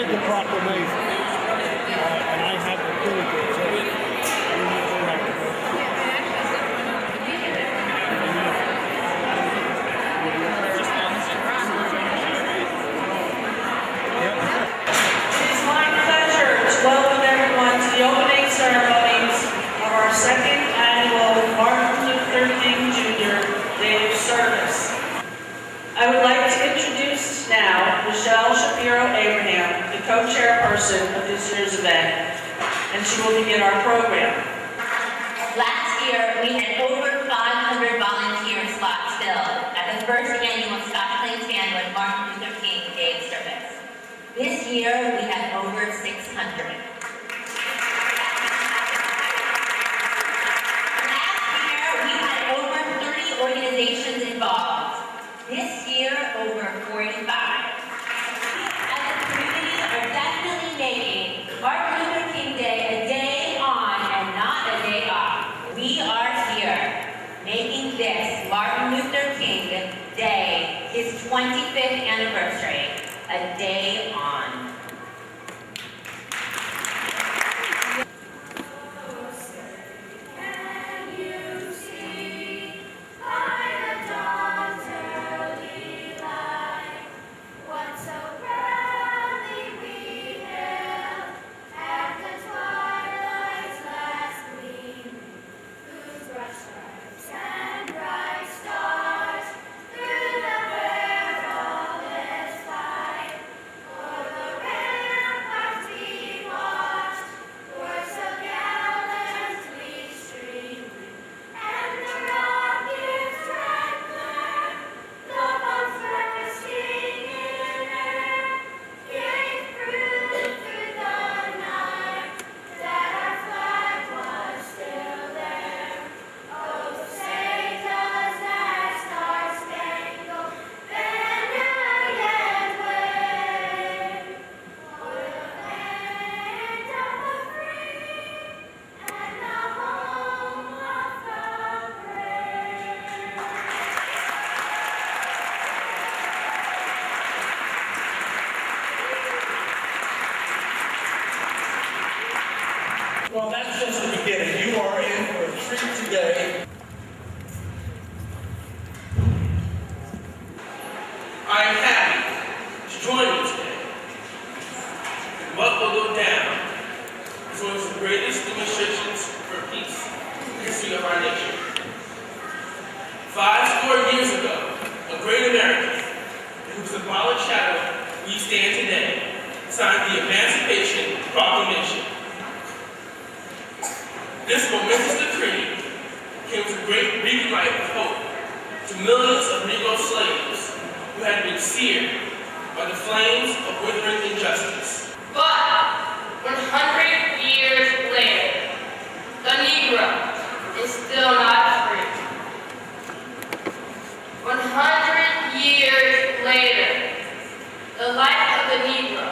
the proclamation. And I have to prove it. So we have to go. It's my pleasure to welcome everyone to the opening ceremonies of our second annual Martin Luther King Jr. Day of Service. I would like to introduce now Michelle Shapiro-Abraham, the co-chairperson of this year's event, and she will begin our program. Last year, we had over 500 volunteer slots filled at the first annual Scotch Fanwood Martin Luther King Day of Service. This year, we have over 600. Last year, we had over 30 organizations involved. This year, over 45. As a community, are definitely making Martin Luther King Day a day on and not a day off. We are here making this Martin Luther King Day, his 25th anniversary, a day on. Well, that's just the beginning. You are in for a treat today. I am happy to join you today. What will go down is one of the greatest demonstrations for peace in the history of our nation. 5 years ago, a great American, in whose symbolic shadow we stand today, signed the Emancipation Proclamation. This momentous decree came as a great beacon light of hope to millions of Negro slaves who had been seared by the flames of withering injustice. But 100 years later, the Negro is still not free. 100 years later, the life of the Negro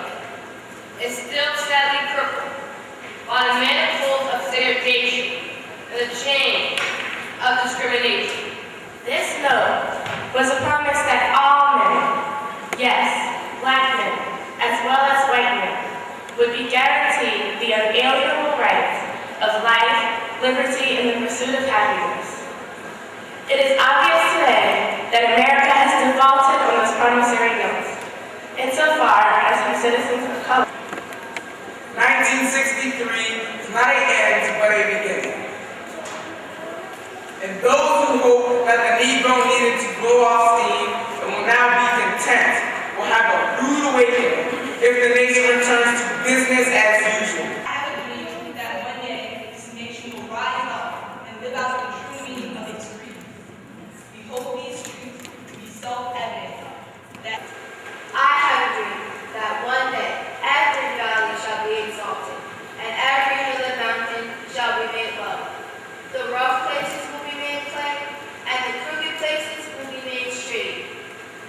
is still sadly crippled by the manifolds of segregation and the chain of discrimination. This note was a promise that all men, yes, black men, as well as white men, would be guaranteed the unalienable rights of life, liberty, and the pursuit of happiness. It is obvious today that America has defaulted on those promissory notes, insofar as her citizens of color. 1963 is not an end, but a beginning. And those who hope that the Negro needed to blow off steam and will now be content will have a rude awakening if the nation returns to business as usual. I have a dream that one day this nation will rise up and live out the true meaning of its creed. We hope these truths will be self-evident that I have a dream that one day every valley shall be exalted, and every hill and mountain shall be made low. The rough places will be made plain, and the crooked places will be made straight.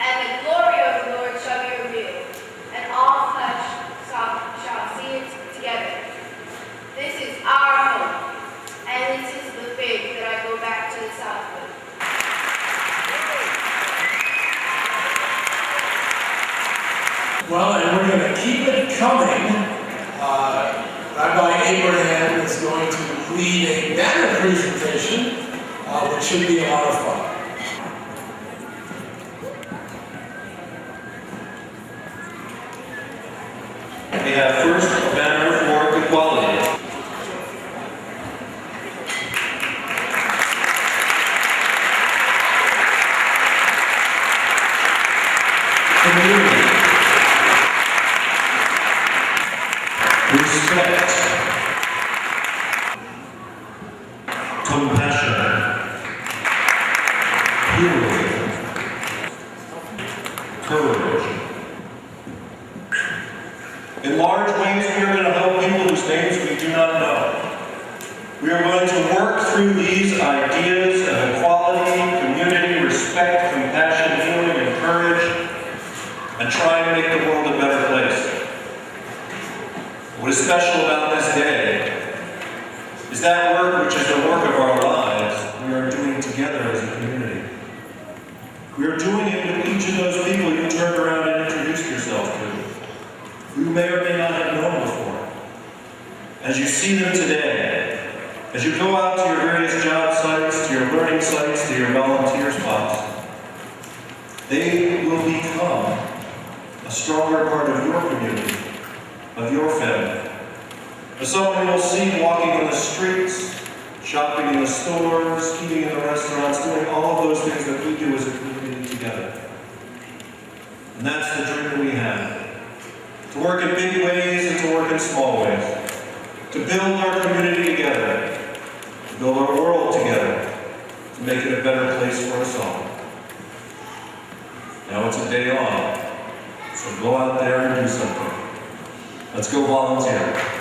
And the glory of the Lord shall be revealed, and all flesh shall see it together, Well, and we're going to keep it coming. Rabbi Abraham is going to lead a banner presentation, which should be a lot of fun. We have first banner for equality. Community. Respect. Compassion. Healing. Courage. In large ways, we are going to help people whose names we do not know. We are going to work through these ideas of equality, community, respect, compassion, healing, and courage, and try and make the world a better place. What is special about this day is that work, which is the work of our lives, we are doing together as a community. We are doing it with each of those people you turned around and introduced yourself to, who you may or may not have known before. As you see them today, as you go out to your various job sites, to your learning sites, to your volunteer spots, they will become a stronger part of your community, of your family. As someone you will see walking on the streets, shopping in the stores, eating in the restaurants, doing all of those things that we do as a community together. And that's the dream that we have. To work in big ways and to work in small ways. To build our community together. To build our world together. To make it a better place for us all. Now it's a day off. So go out there and do something. Let's go volunteer.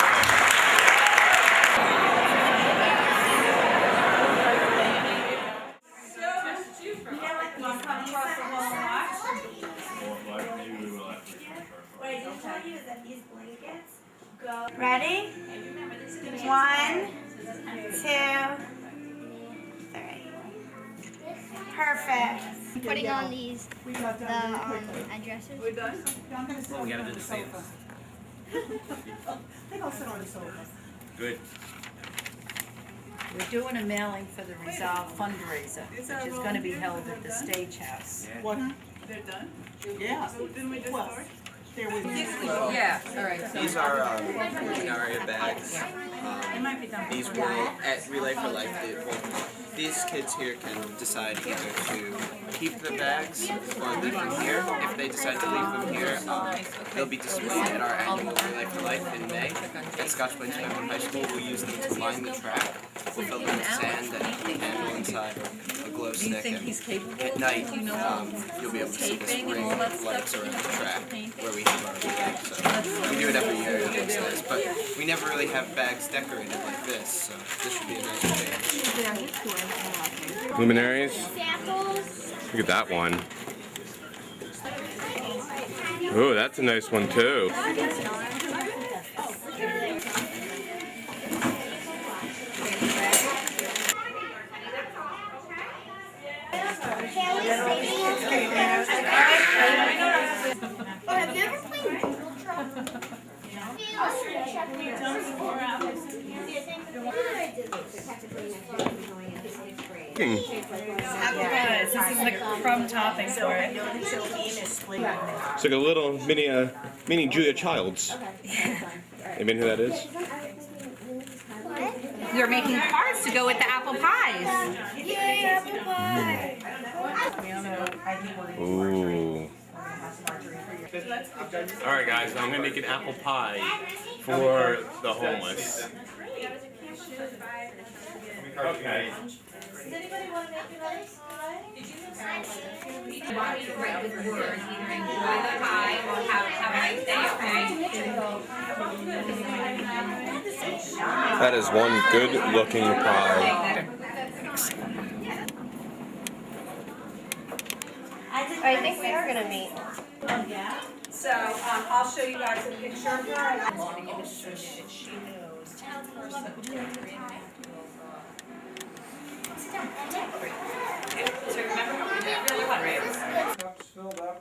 Ready? 1, 2, 3. Perfect. Putting on these, addresses. We're done? Well, we gotta do the same. They all sit on the sofa. Good. We're doing a mailing for the Resolve fundraiser, which is going to be held at the Stage House. Yeah. What? They're done? Yeah. Didn't we just start? There we go. Yeah, all right. These are Aria bags. These will, at Relay for Life, these kids here can decide either to keep the bags or leave them here. If they decide to leave them here, they'll be displayed at our annual Relay for Life in May at Scotch Fanwood High School. We'll use them to line the track. We'll fill them with sand and a candle inside a glow stick. And at night, you'll be able to see this ring of lights around the track where we have our relay. So we do it every year. It looks nice, but we never really have bags decorated like this, so this should be a nice change. Luminaries. Look at that one. Ooh, that's a nice one too. Have you ever played Doodle Trump? This is the crumb topping for it. It's like a little mini Julia Childs. You mean who that is? You're making cards to go with the apple pies. Yay, apple pie! Ooh. Alright guys, I'm gonna make an apple pie for the homeless. Okay. Does anybody want to make another pie? Write with words, either enjoy the pie or have a nice day, okay? That is one good looking pie. I think we are going to meet. Yeah. So I'll show you guys a picture of her. She knows. So remember what we did? Really what? Cups filled up.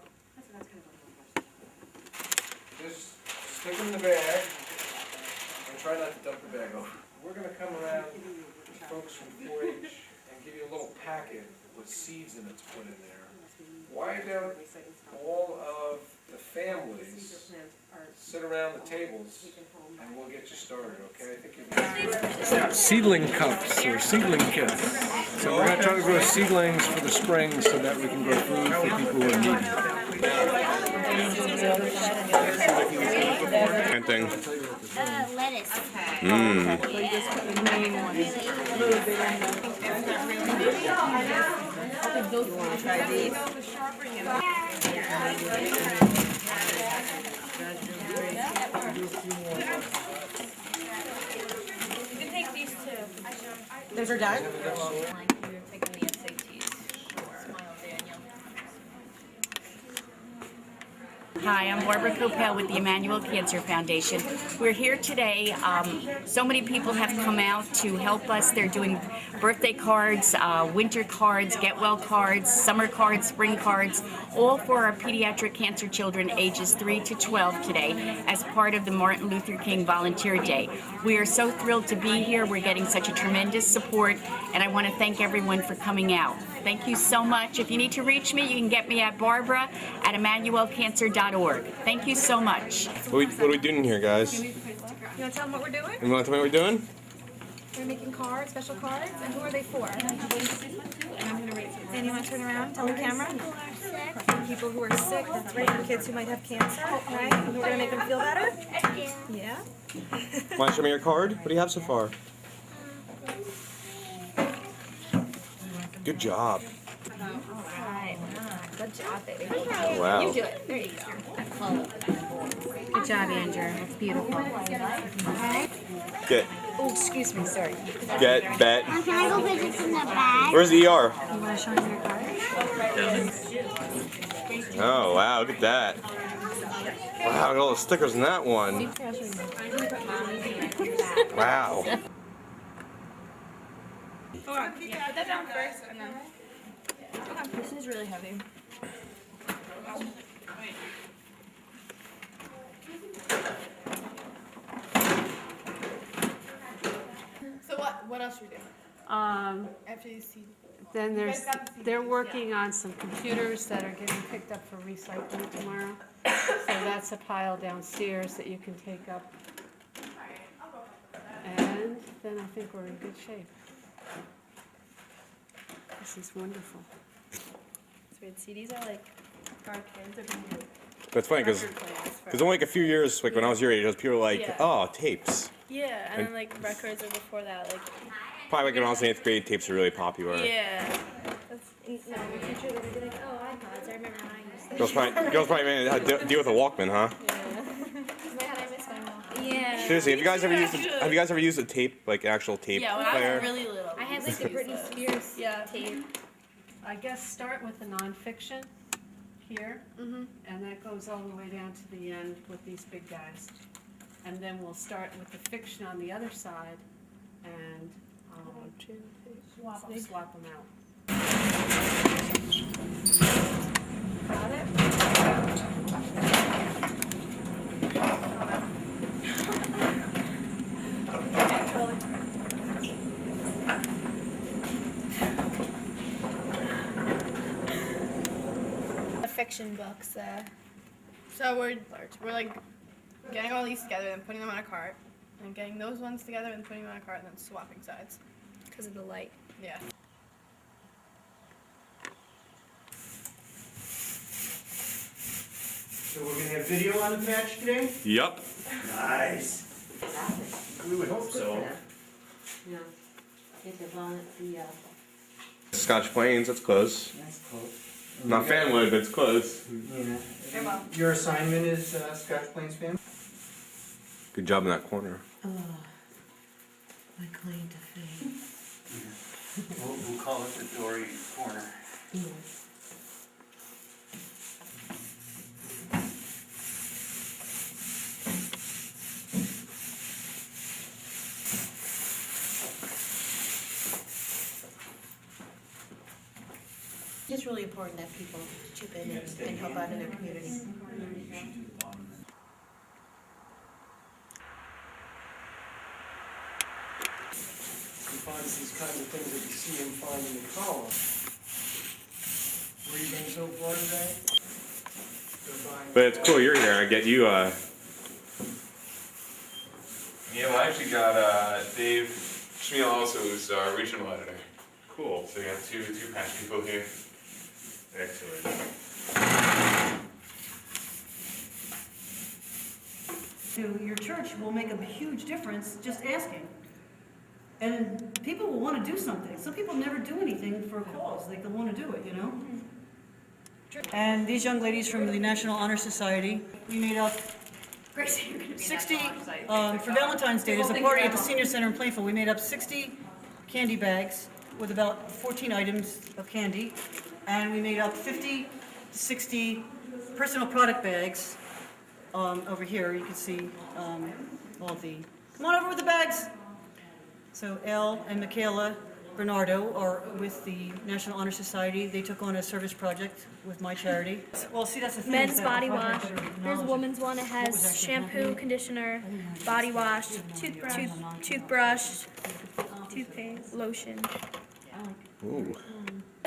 just stick them in the bag and try not to dump the bag over. We're going to come around with folks from 4-H and give you a little packet with seeds in it to put in there. Why don't all of the families sit around the tables and we'll get you started, okay? I think seedling cups or seedling kits. So we're going to try to grow seedlings for the spring so that we can grow food for people who are needy. Kind thing. Lettuce. You can take these too. Those are done? You're taking the SATs. Smile, Daniel. Hi, I'm Barbara Copel with the Emmanuel Cancer Foundation. We're here today. So many people have come out to help us. They're doing birthday cards, winter cards, get well cards, summer cards, spring cards, all for our pediatric cancer children ages 3 to 12 today as part of the Martin Luther King Volunteer Day. We are so thrilled to be here. We're getting such a tremendous support, and I want to thank everyone for coming out. Thank you so much. If you need to reach me, you can get me at barbara@emmanuelcancer.org. Thank you so much. What are we doing here, guys? You want to tell them what we're doing? You want to tell me what we're doing? We're making cards, special cards, and who are they for? And you want to turn around, tell the camera? People who are sick, that's right, and kids who might have cancer, right? We're going to make them feel better? Yeah. Want to show me your card? What do you have so far? Good job. Alright. Good job, baby. Wow. You do it. There you go. Good job, Andrew. That's beautiful. Get. Oh, excuse me, sorry. Get, bet. Can I go put this in the bag? Where's the ER? You want to show me your card? Oh, wow, look at that. Wow, look at all the stickers in that one. Wow. Hold on. Yeah, put that down first, and then... This is really heavy. So what else should we do? After you see. Then they're working on some computers that are getting picked up for recycling tomorrow. So that's a pile downstairs that you can take up. And then I think we're in good shape. This is wonderful. It's weird. CDs are like, our kids are going to do. That's funny because only like a few years, like when I was your age, people were like, Yeah. oh, tapes. Yeah, and then like records are before that, like. Probably like when I was in 8th grade, tapes are really popular. Yeah. That's, no, the teacher would be like, oh, iPods. I remember when I used them. Girls probably made how to deal with a Walkman, huh? Yeah. I miss my Walkman. Yeah. Seriously, have you guys ever used a tape, like an actual tape Yeah, when player? I was really little. I had like the Britney Spears tape. I guess start with the nonfiction here, and that goes all the way down to the end with these big guys. And then we'll start with the fiction on the other side and swap them out. Got it? Fiction books. So we're like getting all these together and putting them on a cart, and getting those ones together and putting them on a cart, and then swapping sides. Because of the light. Yeah. So we're gonna have video on the match today? Yep. Nice. We would hope so. Yeah. Get the Scotch Plains, that's close. That's close. Not Fanwood, but it's close. Yeah. Your assignment is Scotch Plains family? Good job in that corner. Oh, my claim to fame. We'll call it the Dory Corner. Yes. It's really important that people chip in and help out in their community. finds these kinds of things that you see him find in the column. Where you been so far today? But it's cool you're here. I get you. Yeah, well, I actually got Dave Schmiel also, who's our regional editor. Cool. So we got two patch people here. Excellent. To your church will make a huge difference just asking. And people will want to do something. Some people never do anything for a cause. Like, they want to do it, you know? And these young ladies from the National Honor Society, we made up 60, for Valentine's Day, there's a party at the Senior Center in Plainfield. We made up 60 candy bags with about 14 items of candy. And we made up 50 to 60 personal product bags. Over here, you can see all the, come on over with the bags. So Elle and Michaela Bernardo are with the National Honor Society. They took on a service project with my charity. Well, see, that's the thing. Men's body wash. There's a woman's one. It has shampoo, conditioner, body wash, toothbrush, toothpaste, lotion. Ooh.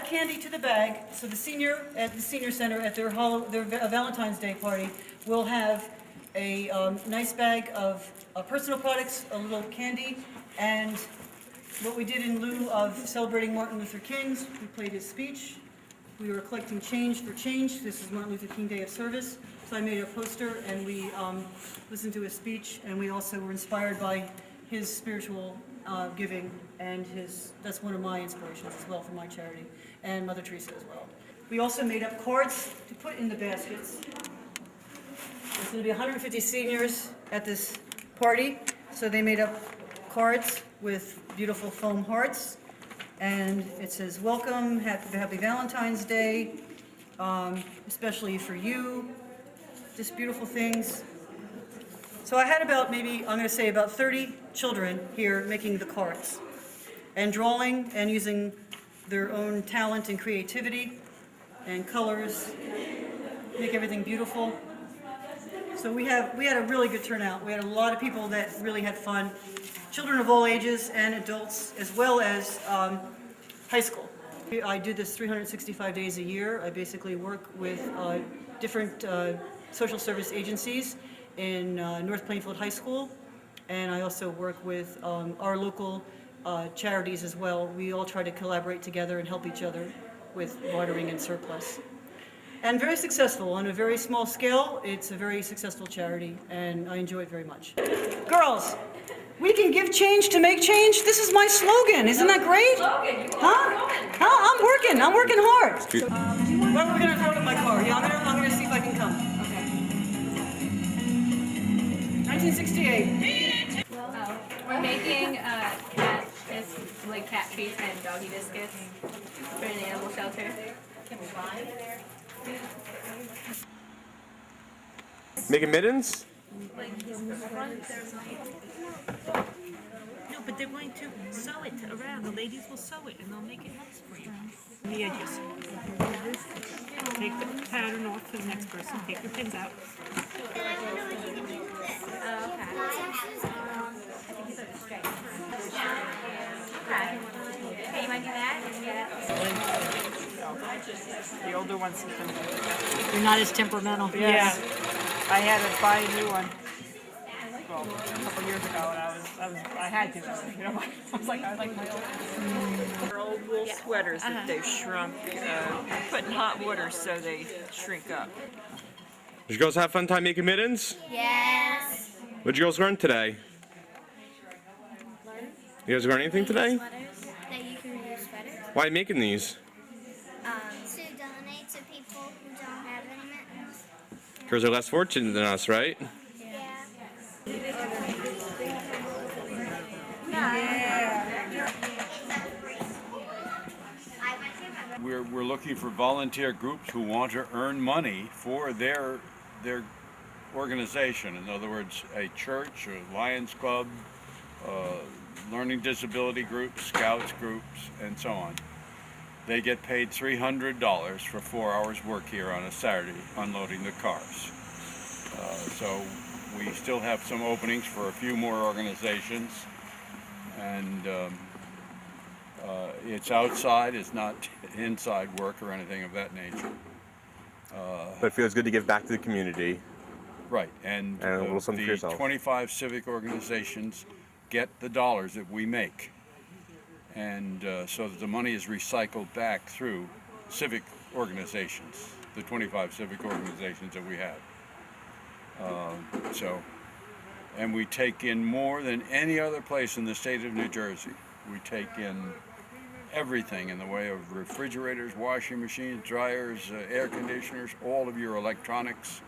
Candy to the bag. So the senior at the Senior Center at their Valentine's Day party will have a nice bag of personal products, a little candy, and what we did in lieu of celebrating Martin Luther King, we played his speech. We were collecting change for change. This is Martin Luther King Day of Service. So I made a poster and we listened to his speech, and we also were inspired by his spiritual giving, and that's one of my inspirations as well for my charity, and Mother Teresa as well. We also made up cards to put in the baskets. There's going to be 150 seniors at this party, so they made up cards with beautiful foam hearts, and it says, welcome, happy Valentine's Day, especially for you, just beautiful things. So I had about maybe, I'm going to say about 30 children here making the cards, and drawing and using their own talent and creativity and colors, make everything beautiful. So we had a really good turnout. We had a lot of people that really had fun. Children of all ages and adults, as well as high school. I do this 365 days a year. I basically work with different social service agencies in North Plainfield High School, and I also work with our local charities as well. We all try to collaborate together and help each other with watering and surplus. And very successful on a very small scale. It's a very successful charity, and I enjoy it very much. Girls, we can give change to make change. This is my slogan. Isn't that great? Huh? I'm working hard. Well, we're gonna throw it in my car. Yeah, I'm gonna see if I can come. Okay. 1968. We're making cat treats and doggy biscuits for an animal shelter. Making mittens? No, but they're going to sew it around. The ladies will sew it and they'll make it nice for you. The edges. Take the pattern off for the next person. Take your pins out. Okay, you want to do that? The older ones, You're not as temperamental. yes. I had to buy a new one. Well, a couple years ago, and I had to. You know, I was like my old. They're old wool sweaters that they've shrunk. Put in hot water so they shrink up. Did you girls have fun time making mittens? Yes. What did you girls learn today? You guys learn anything today? Sweaters that you can reuse sweaters. Why are you making these? To donate to people who don't have any mittens. Because they're less fortunate than us, right? We're looking for volunteer groups who want to earn money for their organization. In other words, a church, a Lions Club, learning disability groups, Scouts groups, and so on. They get paid $300 for 4 hours work here on a Saturday unloading the cars. So we still have some openings for a few more organizations, and It's outside, it's not inside work or anything of that nature. But it feels good to give back to the community. Right, and a little something for the yourself. 25 civic organizations get the dollars that we make. And so that the money is recycled back through civic organizations, the 25 civic organizations that we have. And we take in more than any other place in the state of New Jersey. We take in everything in the way of refrigerators, washing machines, dryers, air conditioners, all of your electronics,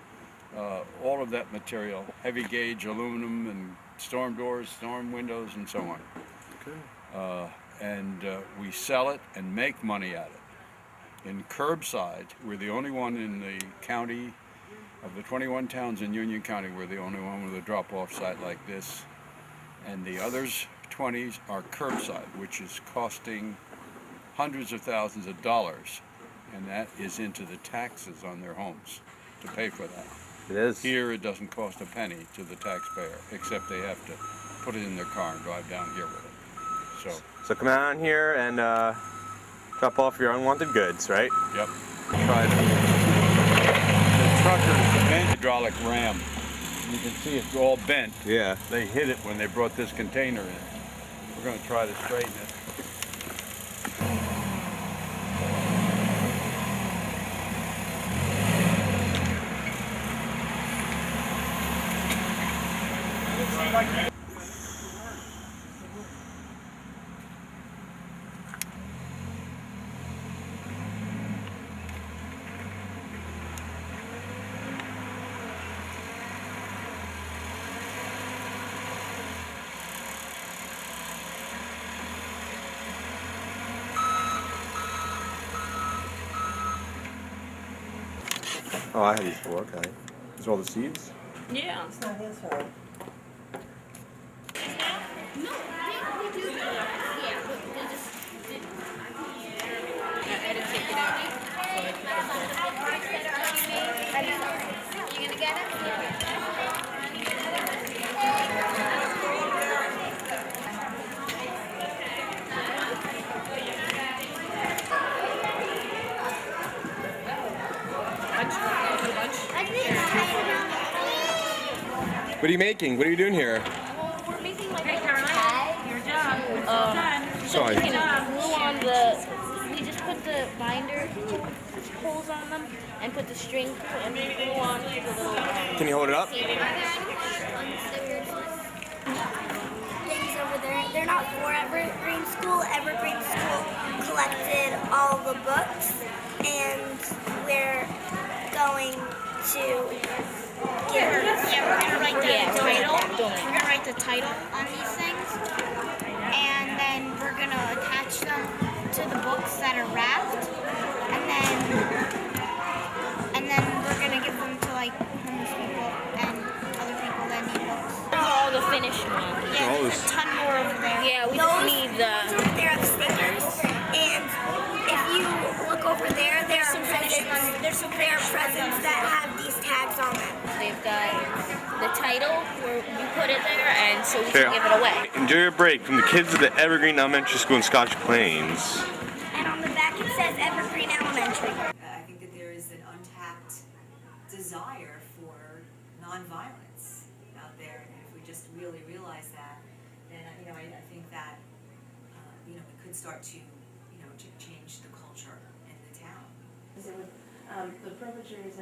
all of that material, heavy gauge aluminum and storm doors, storm windows, and so on. Okay. We sell it and make money at it. In curbside, we're the only one in the county, of the 21 towns in Union County, we're the only one with a drop-off site like this. And the others, 20s, are curbside, which is costing hundreds of thousands of dollars. And that is into the taxes on their homes to pay for that. It is. Here, it doesn't cost a penny to the taxpayer, except they have to put it in their car and drive down here with it. So come out here and drop off your unwanted goods, right? Yep. Try to. The truckers, the bent hydraulic ram, you can see it's all bent. Yeah. They hit it when they brought this container in. We're going to try to straighten it. Oh, I had these before, okay. These are all the seeds? Yeah. It's not his fault. You gonna get it? What are you making? What are you doing here? We're making like a tag. You're done. Sorry. We can glue on the. We just put the binder holes on them and put the string through and then glue on the little. Can you hold it up? Things over there. They're not for Evergreen School. Evergreen School collected all the books, and we're going to. We're gonna write the title. We're gonna write the title on these things, and then we're gonna attach them to the books that are wrapped, and then we're gonna give them to like homeless people and other people that need books. All the finished ones. Yeah, there's a ton more over there. Yeah, we just need the. Over there have stickers, and if you look over there, there are presents that have these tags on them. They've got the title where we put it there, and so we can give it away. Enjoy your break from the kids of the Evergreen Elementary School in Scotch Plains. And on the back it says Evergreen Elementary. I think that there is an untapped desire for nonviolence out there, and if we just really realize that, then I think that we could start to to change the culture in the town. The perpetrators,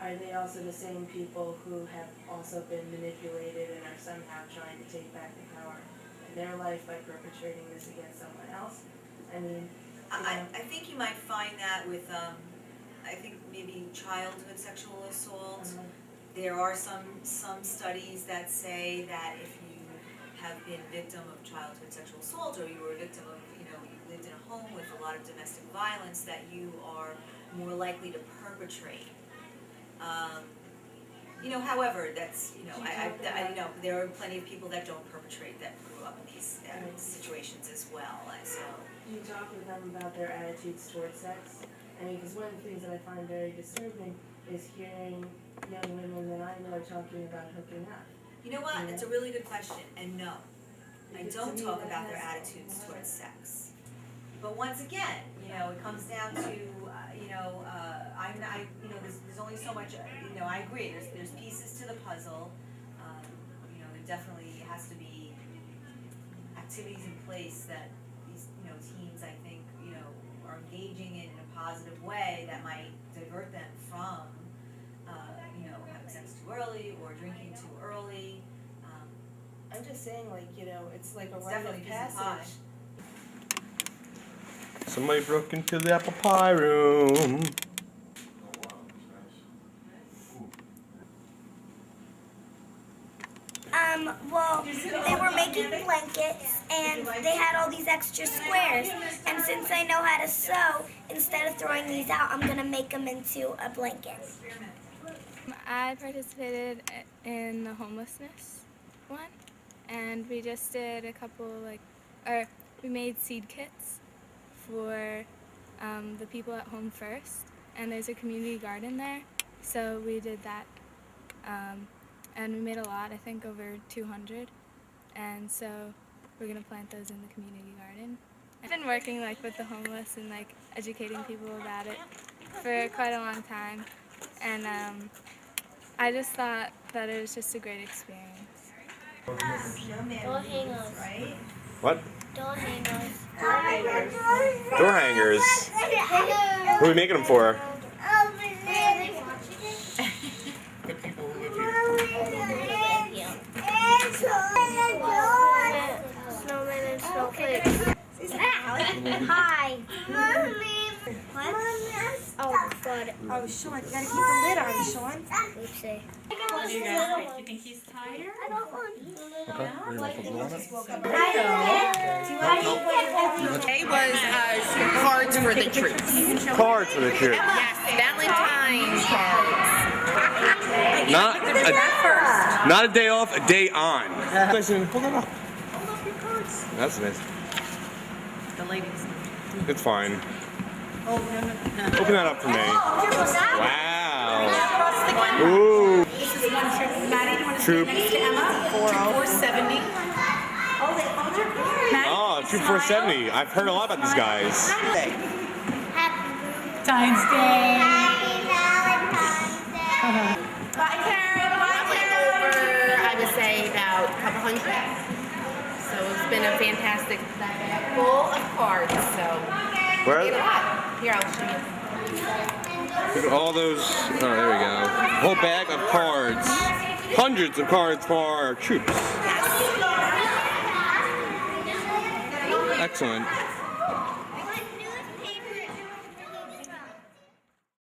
are they also the same people who have also been manipulated and are somehow trying to take back the power in their life by perpetrating this against someone else? I think you might find that with, I think maybe childhood sexual assault. There are some studies that say that if you have been victim of childhood sexual assault, or you were a victim of, you lived in a home with a lot of domestic violence, that you are more likely to perpetrate. However, that's, I know there are plenty of people that don't perpetrate that grew up in these situations as well, and so. Do you talk with them about their attitudes towards sex? Because one of the things that I find very disturbing is hearing young women that I know talking about hooking up. You know what, it's a really good question, and no. I don't talk about their attitudes towards sex. But once again, you know, it comes down to, there's only so much, I agree, there's pieces to the puzzle. There definitely has to be activities in place that these, teens, I think, are engaging in a positive way that might divert them from, having sex too early or drinking too early. I'm just saying, it's like a It's rite definitely of a piece of pie. passage. Somebody broke into the apple pie room. Well, they were making blankets, and they had all these extra squares. And since I know how to sew, instead of throwing these out, I'm going to make them into a blanket. I participated in the homelessness one, and we just did a couple, we made seed kits for the people at home first, and there's a community garden there, so we did that. And we made a lot, I think over 200, and so we're gonna plant those in the community garden. I've been working with the homeless and educating people about it for quite a long time, and I just thought that it was just a great experience. Door hangers, right? What? Door hangers. Door hangers. What are we making them for? The people who live here. Snowman and snowflakes. Hi. What? Oh, God. Oh, Sean, you gotta keep the lid on, Sean. Oopsie. What do you guys think? You think he's tired? I don't want Today was cards for the troops. Cards for the troops. Yes, Valentine's cards. Not a day off, a day on. Hold that up. That's nice. The ladies. It's fine. Oh, no. Open that up for me. Wow. Ooh. This is one troop. Maddie, do you want to Troop. stand next to Emma? 470. Oh, they called your card. Oh, Troop 470. I've heard a lot about these guys. Valentine's Day. Bye, Karen. Over, I would say, about a couple hundred. So it's been a fantastic bag full of cards. So Where? we made a lot. Here, I'll show you. Look at all those. Oh, there we go. A whole bag of cards. Hundreds of cards for our troops. Excellent.